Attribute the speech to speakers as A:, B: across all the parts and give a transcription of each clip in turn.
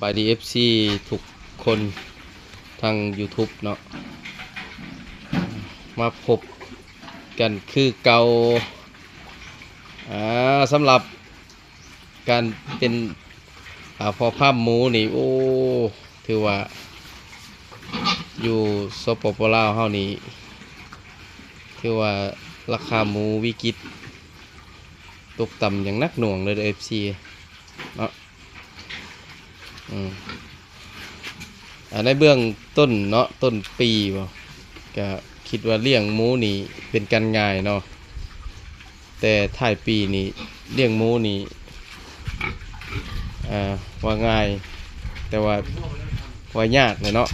A: บายดี FC ทุกคนทาง YouTube เนาะมาพบกันคือเก่าสำหรับการเป็นพอภาพหมูนี่โอ้ถือว่าอยู่สปปลาวเฮานี่ถือว่าราคาหมูวิกฤตตกต่ำอย่างนักหน่วงเลย FC เนาะในเบื้องต้นเนาะต้นปีบ่ก็คิดว่าเลี้ยงหมูนี่เป็นการง่ายเนาะแต่ท้ายปีนี่เลี้ยงหมูนี่ว่าง่ายแต่ว่ายากเลยเนาะ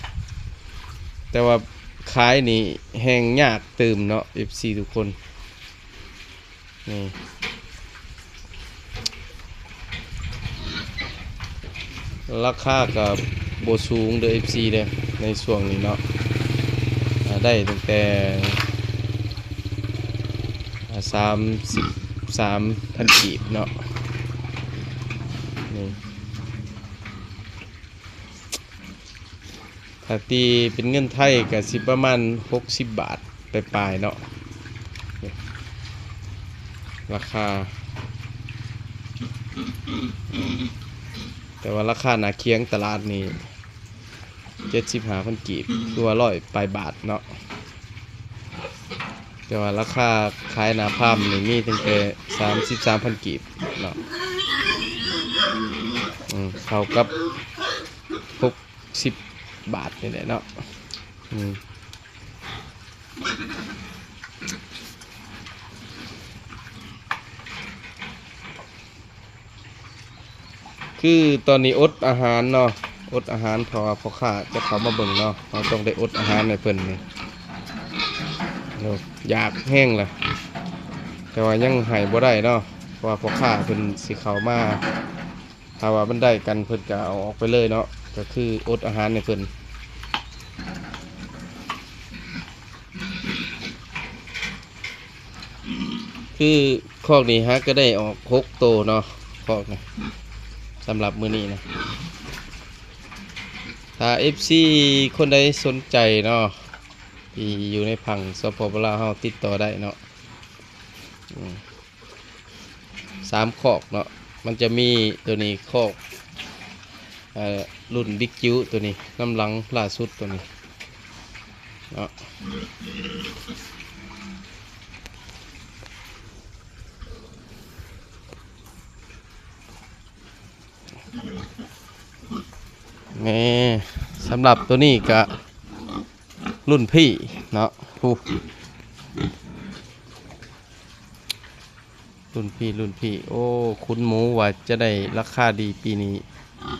A: แต่ว่าขายนี่แห้งยากตื่มเนาะ FC ทุกคนนี่ราคากับโบสูงเด้อ FC เด้อในช่วงนี้เนาะได้ตั้งแต่33,000 กีบเนาะนี่ถ้าตีเป็นเงินไทยก็สิประมาณ60 บาทปลายๆเนาะราคาแต่ว่าราคาหน้าเคียงตลาดนี่75,000 กีบคือว่า100 ปลายบาทเนาะแต่ว่าราคาขายหน้าพามนี่มีตั้งแต่33,000 กีบเนาะเท่ากับ60 บาทนี่แหละเนาะคือตอนนี้อดอาหารเนาะอดอาหารเพราะว่าพ่อค้าจะเข้ามาเบิ่งเนาะเราต้องได้อดอาหารในเพิ่นนี่อยากแห้งล่ะแต่ว่ายังให้บ่ได้เนาะเพราะว่าพ่อค้าเพิ่นสิเข้ามาถ้าว่ามันได้กันเพิ่นก็เอาออกไปเลยเนาะก็คืออดอาหารในเพิ่นคือคอกนี้ฮะก็ได้ออก6 โตเนาะคอกนะสำหรับมื้อนี้นะถ้า FC คนใดสนใจเนาะที่อยู่ในผังสปปลาวเฮาติดต่อได้เนาะ3 คอกเนาะมันจะมีตัวนี้คอกรุ่นบิ๊กจิ๋วตัวนี้น้ำหลังล่าสุดตัวนี้เนาะนี่สำหรับตัวนี้ก็รุ่นพี่เนาะรุ่นพี่โอ้คุณหมูว่าจะได้ราคาดีปีนี้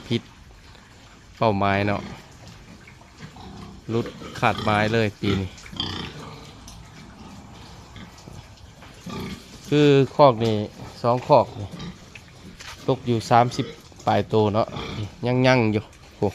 A: พิษเป้าหมายเนาะรุดขาดไม้เลยปีนี้คือคอกนี่2 คอกนี่ตกอยู่30 ปลายโตเนาะยังอยู่โอ้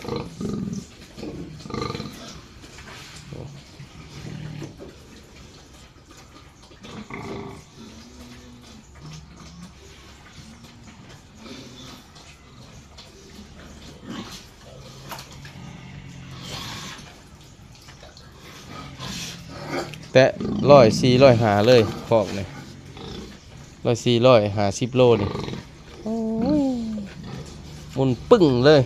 A: แต่140-150เลยคอกนี่140-150 โลนี่หมุนปึ้งเลย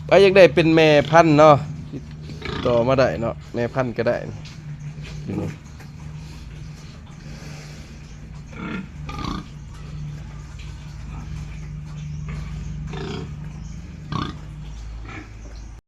A: ไปอยากได้เป็นแม่พันธุ์เนาะต่อมาได้เนาะแม่พันธุ์ก็ได้